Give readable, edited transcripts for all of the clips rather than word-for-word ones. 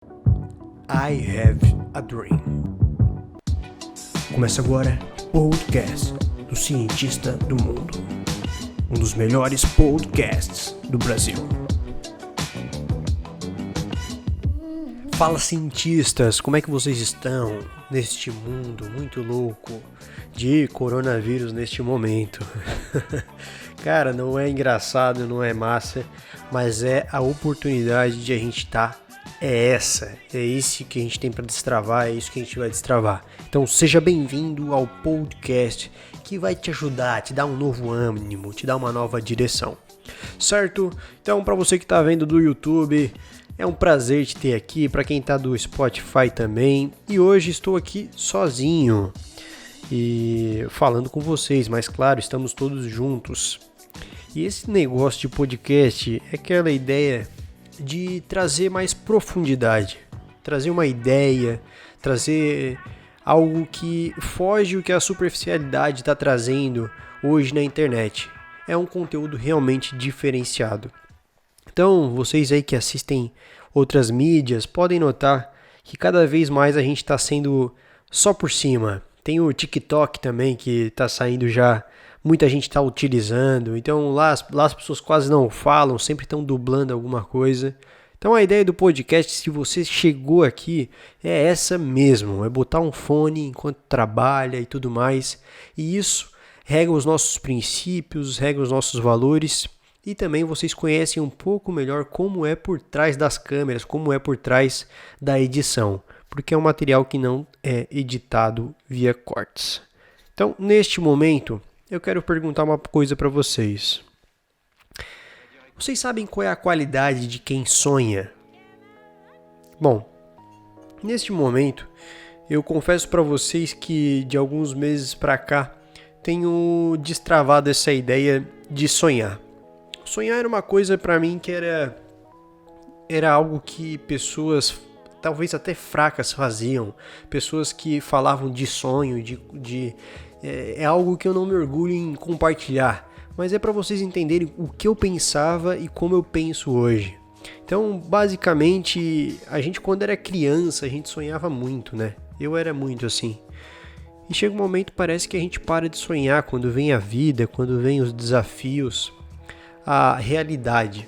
I Have a Dream. Começa agora o podcast do cientista do mundo. Um dos melhores podcasts do Brasil. Fala, cientistas, como é que vocês estão neste mundo muito louco de coronavírus neste momento? Cara, não é engraçado, não é massa, mas é a oportunidade de a gente estar. É isso que a gente tem para destravar, é isso que a gente vai destravar. Então seja bem-vindo ao podcast que vai te ajudar, te dar um novo ânimo, te dar uma nova direção, certo? Então para você que está vendo do YouTube, é um prazer te ter aqui, para quem está do Spotify também. E hoje estou aqui sozinho e falando com vocês, mas claro, estamos todos juntos. E esse negócio de podcast é aquela ideia de trazer mais profundidade, trazer uma ideia, trazer algo que foge do que a superficialidade está trazendo hoje na internet. É um conteúdo realmente diferenciado. Então, vocês aí que assistem outras mídias podem notar que cada vez mais a gente está sendo só por cima. Tem o TikTok também que está saindo já. Muita gente está utilizando, então lá as pessoas quase não falam, sempre estão dublando alguma coisa. Então a ideia do podcast, se você chegou aqui, é essa mesmo, é botar um fone enquanto trabalha e tudo mais. E isso rega os nossos princípios, rega os nossos valores e também vocês conhecem um pouco melhor como é por trás das câmeras, como é por trás da edição, porque é um material que não é editado via cortes. Então, neste momento, eu quero perguntar uma coisa para vocês. Vocês sabem qual é a qualidade de quem sonha? Bom, neste momento, eu confesso para vocês que de alguns meses para cá, tenho destravado essa ideia de sonhar. Sonhar era uma coisa para mim que era algo que pessoas talvez até fracas faziam. Pessoas que falavam de sonho, é algo que eu não me orgulho em compartilhar, mas é para vocês entenderem o que eu pensava e como eu penso hoje. Então, basicamente, a gente quando era criança, a gente sonhava muito, né? Eu era muito assim. E chega um momento, parece que a gente para de sonhar quando vem a vida, quando vem os desafios, a realidade.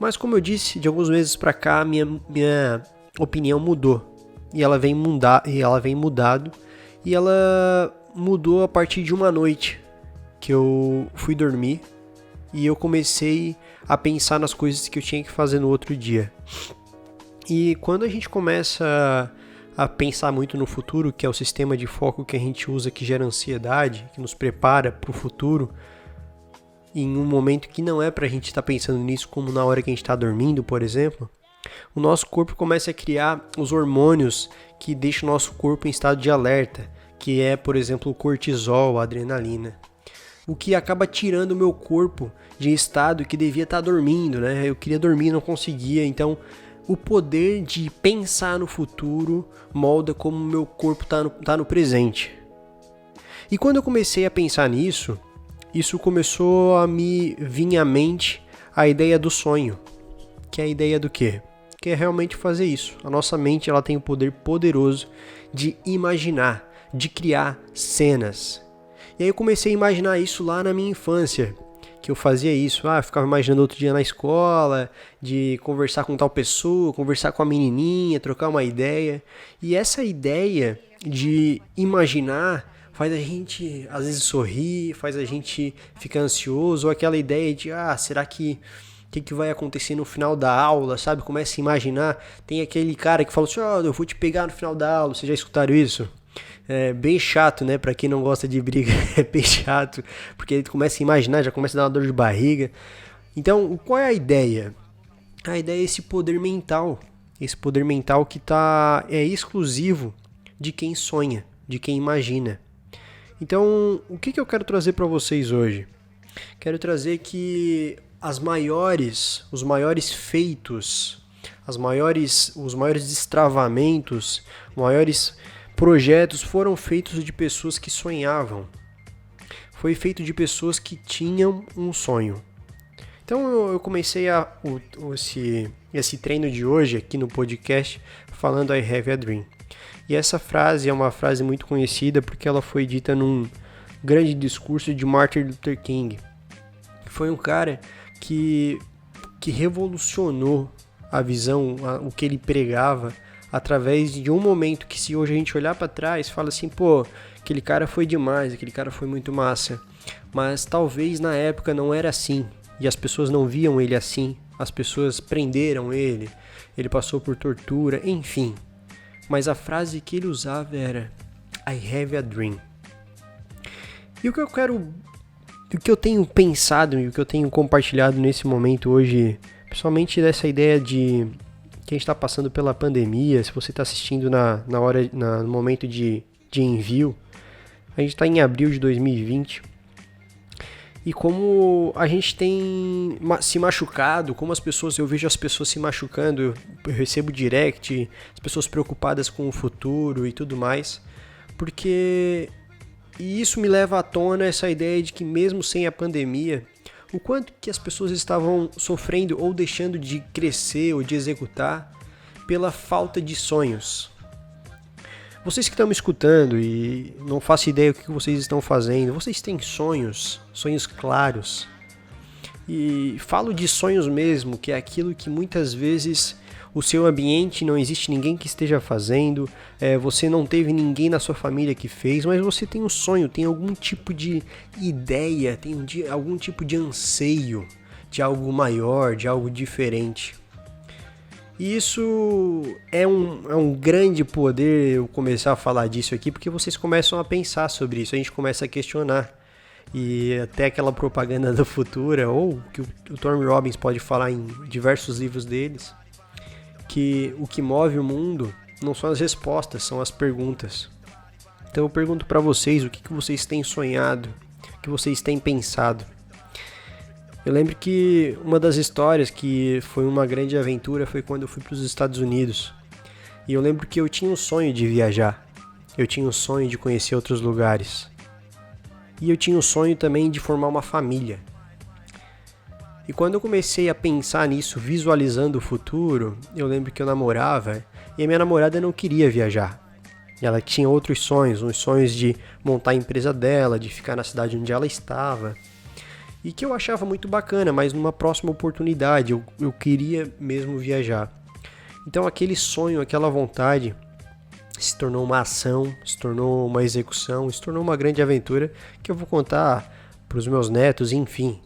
Mas como eu disse, de alguns meses para cá, minha opinião mudou. E ela vem mudado. E ela mudou a partir de uma noite que eu fui dormir e eu comecei a pensar nas coisas que eu tinha que fazer no outro dia. E quando a gente começa a pensar muito no futuro, que é o sistema de foco que a gente usa, que gera ansiedade, que nos prepara para o futuro, em um momento que não é para a gente estar pensando nisso, como na hora que a gente está dormindo, por exemplo, o nosso corpo começa a criar os hormônios que deixam o nosso corpo em estado de alerta, que é, por exemplo, o cortisol, a adrenalina. O que acaba tirando o meu corpo de estado que devia estar dormindo, né? Eu queria dormir, não conseguia. Então, o poder de pensar no futuro molda como o meu corpo está no presente. E quando eu comecei a pensar nisso, isso começou a me vir à mente a ideia do sonho. Que é a ideia do quê? Que é realmente fazer isso. A nossa mente ela tem o poder poderoso de imaginar, de criar cenas. E aí eu comecei a imaginar isso lá na minha infância, que eu fazia isso. Eu ficava imaginando outro dia na escola, de conversar com tal pessoa, conversar com a menininha, trocar uma ideia. E essa ideia de imaginar faz a gente às vezes sorrir, faz a gente ficar ansioso, ou aquela ideia de, será que o que vai acontecer no final da aula, sabe? Começa a imaginar. Tem aquele cara que fala assim, eu vou te pegar no final da aula. Vocês já escutaram isso? É bem chato, né? Pra quem não gosta de briga, é bem chato. Porque ele começa a imaginar, já começa a dar uma dor de barriga. Então, qual é a ideia? A ideia é esse poder mental. Esse poder mental que é exclusivo de quem sonha, de quem imagina. Então, o que eu quero trazer para vocês hoje? Quero trazer que os maiores feitos, os maiores destravamentos, os maiores projetos foram feitos de pessoas que sonhavam. Foi feito de pessoas que tinham um sonho. Então eu comecei esse treino de hoje aqui no podcast falando I have a dream. E essa frase é uma frase muito conhecida porque ela foi dita num grande discurso de Martin Luther King. Foi um cara que revolucionou a visão, o que ele pregava, através de um momento que, se hoje a gente olhar para trás, fala assim, pô, aquele cara foi demais, aquele cara foi muito massa. Mas talvez na época não era assim, e as pessoas não viam ele assim, as pessoas prenderam ele passou por tortura, enfim. Mas a frase que ele usava era I have a dream. E o que eu tenho pensado e o que eu tenho compartilhado nesse momento hoje, principalmente dessa ideia de que a gente está passando pela pandemia, se você está assistindo no momento de envio, a gente está em abril de 2020, e como a gente tem se machucado, como eu vejo as pessoas se machucando, eu recebo direct, as pessoas preocupadas com o futuro e tudo mais, e isso me leva à tona essa ideia de que mesmo sem a pandemia, o quanto que as pessoas estavam sofrendo ou deixando de crescer ou de executar pela falta de sonhos. Vocês que estão me escutando e não faço ideia o que vocês estão fazendo, vocês têm sonhos claros. E falo de sonhos mesmo, que é aquilo que muitas vezes o seu ambiente não existe ninguém que esteja fazendo, você não teve ninguém na sua família que fez, mas você tem um sonho, tem algum tipo de ideia, tem algum tipo de anseio de algo maior, de algo diferente. E isso é um grande poder eu começar a falar disso aqui, porque vocês começam a pensar sobre isso, a gente começa a questionar. E até aquela propaganda da Futura, ou que o Tony Robbins pode falar em diversos livros deles, que o que move o mundo não são as respostas, são as perguntas. Então eu pergunto para vocês, o que vocês têm sonhado, o que vocês têm pensado. Eu lembro que uma das histórias que foi uma grande aventura foi quando eu fui para os Estados Unidos. E eu lembro que eu tinha um sonho de viajar, eu tinha um sonho de conhecer outros lugares. E eu tinha um sonho também de formar uma família. E quando eu comecei a pensar nisso, visualizando o futuro, eu lembro que eu namorava e a minha namorada não queria viajar. Ela tinha outros sonhos, uns sonhos de montar a empresa dela, de ficar na cidade onde ela estava. E que eu achava muito bacana, mas numa próxima oportunidade eu queria mesmo viajar. Então aquele sonho, aquela vontade se tornou uma ação, se tornou uma execução, se tornou uma grande aventura que eu vou contar para os meus netos, enfim.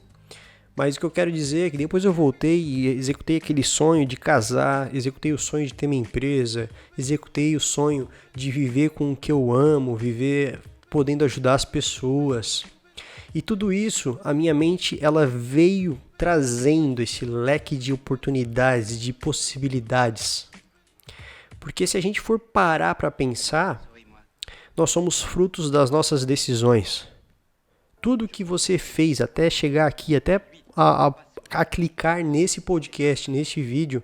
Mas o que eu quero dizer é que depois eu voltei e executei aquele sonho de casar, executei o sonho de ter minha empresa, executei o sonho de viver com o que eu amo, viver podendo ajudar as pessoas. E tudo isso, a minha mente, ela veio trazendo esse leque de oportunidades, de possibilidades. Porque se a gente for parar para pensar, nós somos frutos das nossas decisões. Tudo que você fez até chegar aqui, até a clicar nesse podcast, nesse vídeo,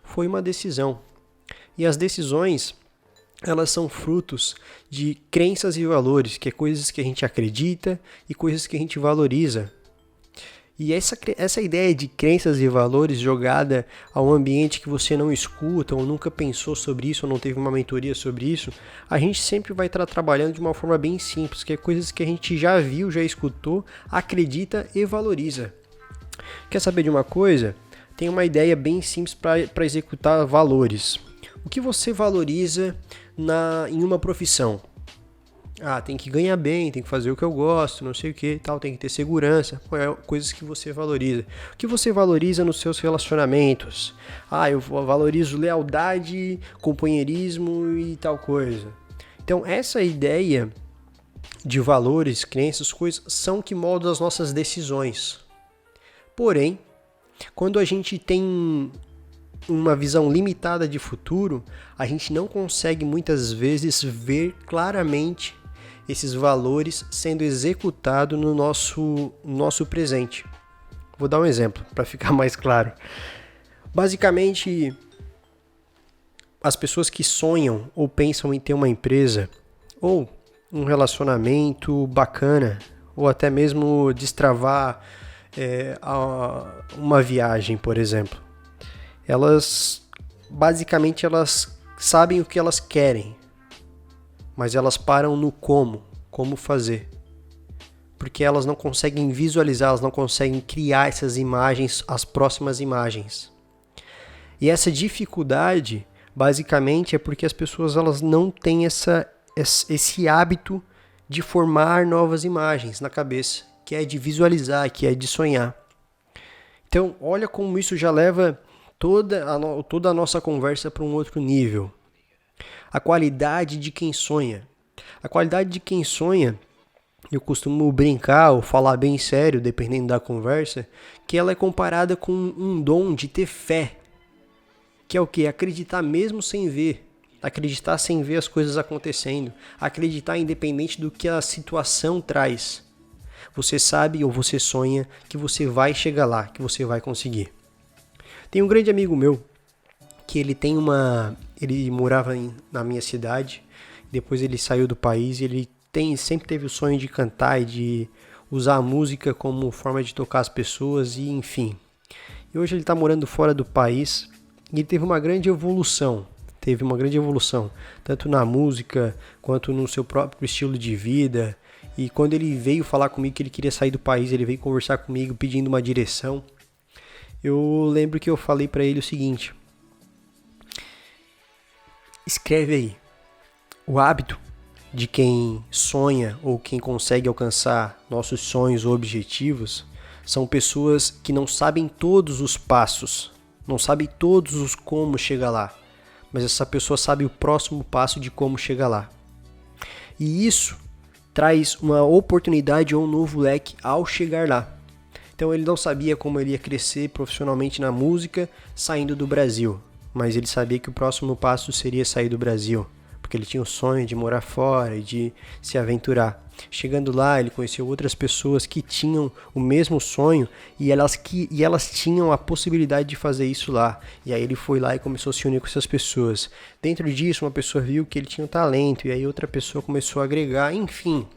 foi uma decisão. E as decisões, elas são frutos de crenças e valores, que é coisas que a gente acredita e coisas que a gente valoriza. E essa ideia de crenças e valores jogada a um ambiente que você não escuta ou nunca pensou sobre isso ou não teve uma mentoria sobre isso, a gente sempre vai estar trabalhando de uma forma bem simples, que é coisas que a gente já viu, já escutou, acredita e valoriza. Quer saber de uma coisa? Tem uma ideia bem simples para executar valores. O que você valoriza em uma profissão? Tem que ganhar bem, tem que fazer o que eu gosto, não sei o que, tal, tem que ter segurança, coisas que você valoriza. O que você valoriza nos seus relacionamentos? Eu valorizo lealdade, companheirismo e tal coisa. Então, essa ideia de valores, crenças, coisas, são que moldam as nossas decisões. Porém, quando a gente tem uma visão limitada de futuro, a gente não consegue muitas vezes ver claramente esses valores sendo executados no nosso presente. Vou dar um exemplo para ficar mais claro. Basicamente, as pessoas que sonham ou pensam em ter uma empresa ou um relacionamento bacana ou até mesmo destravar uma viagem, por exemplo. basicamente elas sabem o que elas querem, mas elas param no como fazer. Porque elas não conseguem visualizar, elas não conseguem criar essas imagens, as próximas imagens. E essa dificuldade, basicamente, é porque as pessoas elas não têm esse hábito de formar novas imagens na cabeça, que é de visualizar, que é de sonhar. Então, olha como isso já leva toda a nossa conversa para um outro nível. A qualidade de quem sonha. A qualidade de quem sonha, eu costumo brincar ou falar bem sério, dependendo da conversa, que ela é comparada com um dom de ter fé. Que é o quê? Acreditar mesmo sem ver. Acreditar sem ver as coisas acontecendo. Acreditar independente do que a situação traz. Você sabe ou você sonha que você vai chegar lá, que você vai conseguir. Tem um grande amigo meu que ele morava na minha cidade, depois ele saiu do país e ele sempre teve o sonho de cantar e de usar a música como forma de tocar as pessoas e enfim. E hoje ele está morando fora do país e teve uma grande evolução, tanto na música quanto no seu próprio estilo de vida. E quando ele veio falar comigo que ele queria sair do país, ele veio conversar comigo pedindo uma direção. Eu lembro que eu falei para ele o seguinte: escreve aí. O hábito de quem sonha ou quem consegue alcançar nossos sonhos ou objetivos são pessoas que não sabem todos os passos, não sabem todos os como chegar lá, mas essa pessoa sabe o próximo passo de como chegar lá. E isso traz uma oportunidade ou um novo leque ao chegar lá. Então ele não sabia como ele ia crescer profissionalmente na música saindo do Brasil, mas ele sabia que o próximo passo seria sair do Brasil, porque ele tinha o sonho de morar fora e de se aventurar. Chegando lá, ele conheceu outras pessoas que tinham o mesmo sonho e elas tinham a possibilidade de fazer isso lá. E aí ele foi lá e começou a se unir com essas pessoas. Dentro disso, uma pessoa viu que ele tinha um talento e aí outra pessoa começou a agregar. Enfim,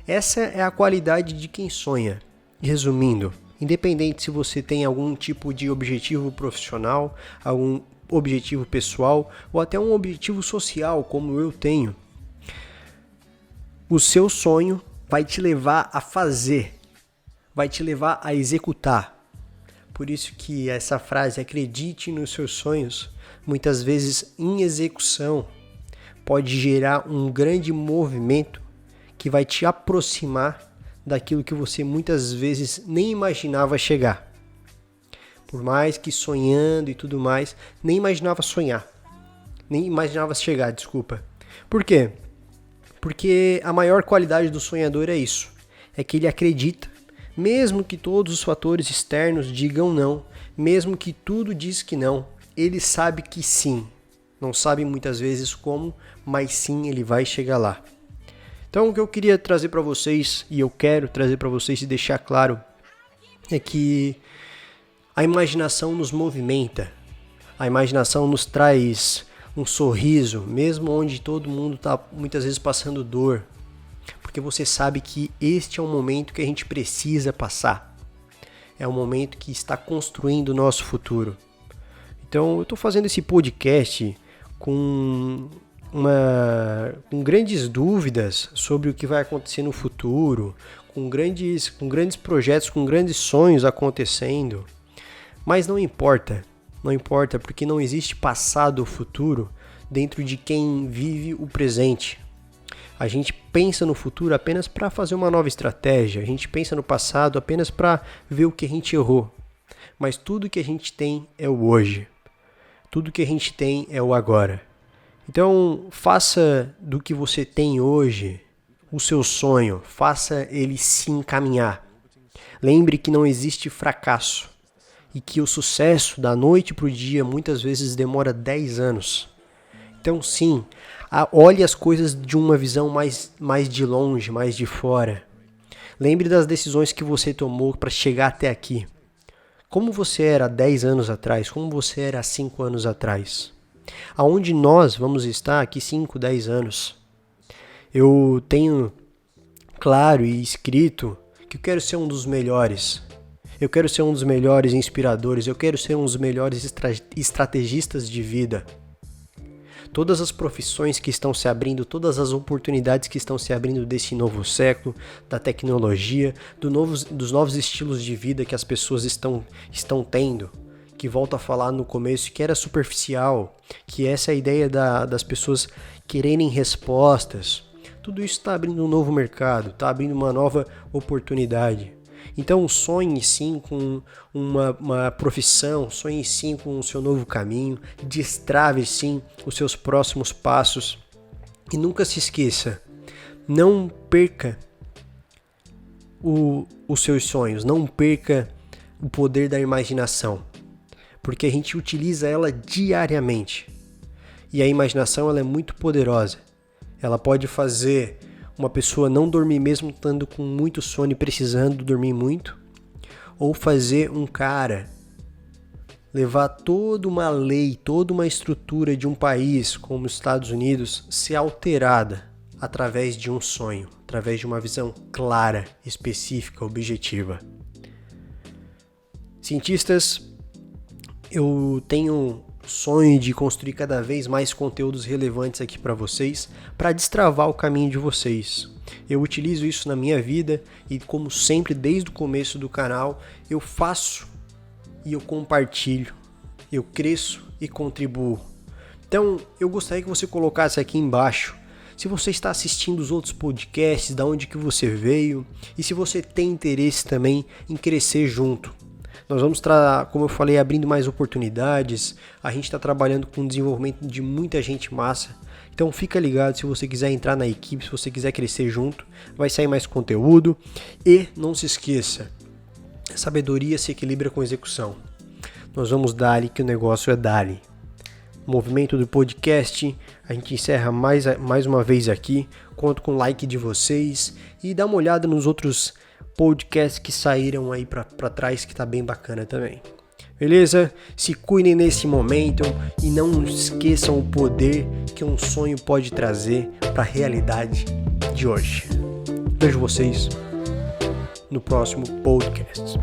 essa é a qualidade de quem sonha. Resumindo, independente se você tem algum tipo de objetivo profissional, algum objetivo pessoal ou até um objetivo social como eu tenho, o seu sonho vai te levar a fazer, vai te levar a executar. Por isso que essa frase, acredite nos seus sonhos, muitas vezes em execução, pode gerar um grande movimento que vai te aproximar daquilo que você muitas vezes nem imaginava chegar. Por mais que sonhando e tudo mais, nem imaginava chegar, desculpa. Por quê? Porque a maior qualidade do sonhador é isso, é que ele acredita, mesmo que todos os fatores externos digam não, mesmo que tudo diz que não, ele sabe que sim. Não sabe muitas vezes como, mas sim ele vai chegar lá. Então o que eu queria trazer para vocês, e eu quero trazer para vocês e deixar claro, é que a imaginação nos movimenta, a imaginação nos traz um sorriso, mesmo onde todo mundo está muitas vezes passando dor, porque você sabe que este é um momento que a gente precisa passar, é um momento que está construindo o nosso futuro. Então eu estou fazendo esse podcast com grandes dúvidas sobre o que vai acontecer no futuro, com grandes projetos, com grandes sonhos acontecendo, mas não importa, porque não existe passado ou futuro dentro de quem vive o presente. A gente pensa no futuro apenas para fazer uma nova estratégia, a gente pensa no passado apenas para ver o que a gente errou, mas tudo que a gente tem é o hoje, tudo que a gente tem é o agora. Então faça do que você tem hoje o seu sonho, faça ele se encaminhar. Lembre que não existe fracasso e que o sucesso da noite para o dia muitas vezes demora 10 anos. Então sim, olhe as coisas de uma visão mais de longe, mais de fora. Lembre das decisões que você tomou para chegar até aqui. Como você era há 10 anos atrás, como você era há 5 anos atrás. Aonde nós vamos estar aqui 5, 10 anos. Eu tenho claro e escrito que eu quero ser um dos melhores. Eu quero ser um dos melhores inspiradores, eu quero ser um dos melhores estrategistas de vida. Todas as profissões que estão se abrindo, todas as oportunidades que estão se abrindo desse novo século, da tecnologia, dos novos estilos de vida que as pessoas estão tendo, que volto a falar no começo, que era superficial, que essa é a ideia das pessoas quererem respostas. Tudo isso está abrindo um novo mercado, está abrindo uma nova oportunidade. Então sonhe sim com uma profissão, sonhe sim com o seu novo caminho, destrave sim os seus próximos passos e nunca se esqueça, não perca os seus sonhos, não perca o poder da imaginação, porque a gente utiliza ela diariamente e a imaginação ela é muito poderosa, ela pode fazer uma pessoa não dormir mesmo estando com muito sono e precisando dormir muito, ou fazer um cara levar toda uma lei, toda uma estrutura de um país como os Estados Unidos ser alterada através de um sonho, através de uma visão clara, específica, objetiva. Cientistas, eu tenho sonho de construir cada vez mais conteúdos relevantes aqui para vocês, para destravar o caminho de vocês. Eu utilizo isso na minha vida e, como sempre, desde o começo do canal, eu faço e eu compartilho, eu cresço e contribuo. Então, eu gostaria que você colocasse aqui embaixo se você está assistindo os outros podcasts, da onde que você veio e se você tem interesse também em crescer junto. Nós vamos estar, como eu falei, abrindo mais oportunidades, a gente está trabalhando com o desenvolvimento de muita gente massa, então fica ligado se você quiser entrar na equipe, se você quiser crescer junto, vai sair mais conteúdo e não se esqueça, sabedoria se equilibra com execução, nós vamos dar-lhe que o negócio é dar-lhe. Movimento do podcast, a gente encerra mais uma vez aqui, conto com o like de vocês e dá uma olhada nos outros podcasts que saíram aí pra trás, que tá bem bacana também. Beleza? Se cuidem nesse momento e não esqueçam o poder que um sonho pode trazer para a realidade de hoje. Vejo vocês no próximo podcast.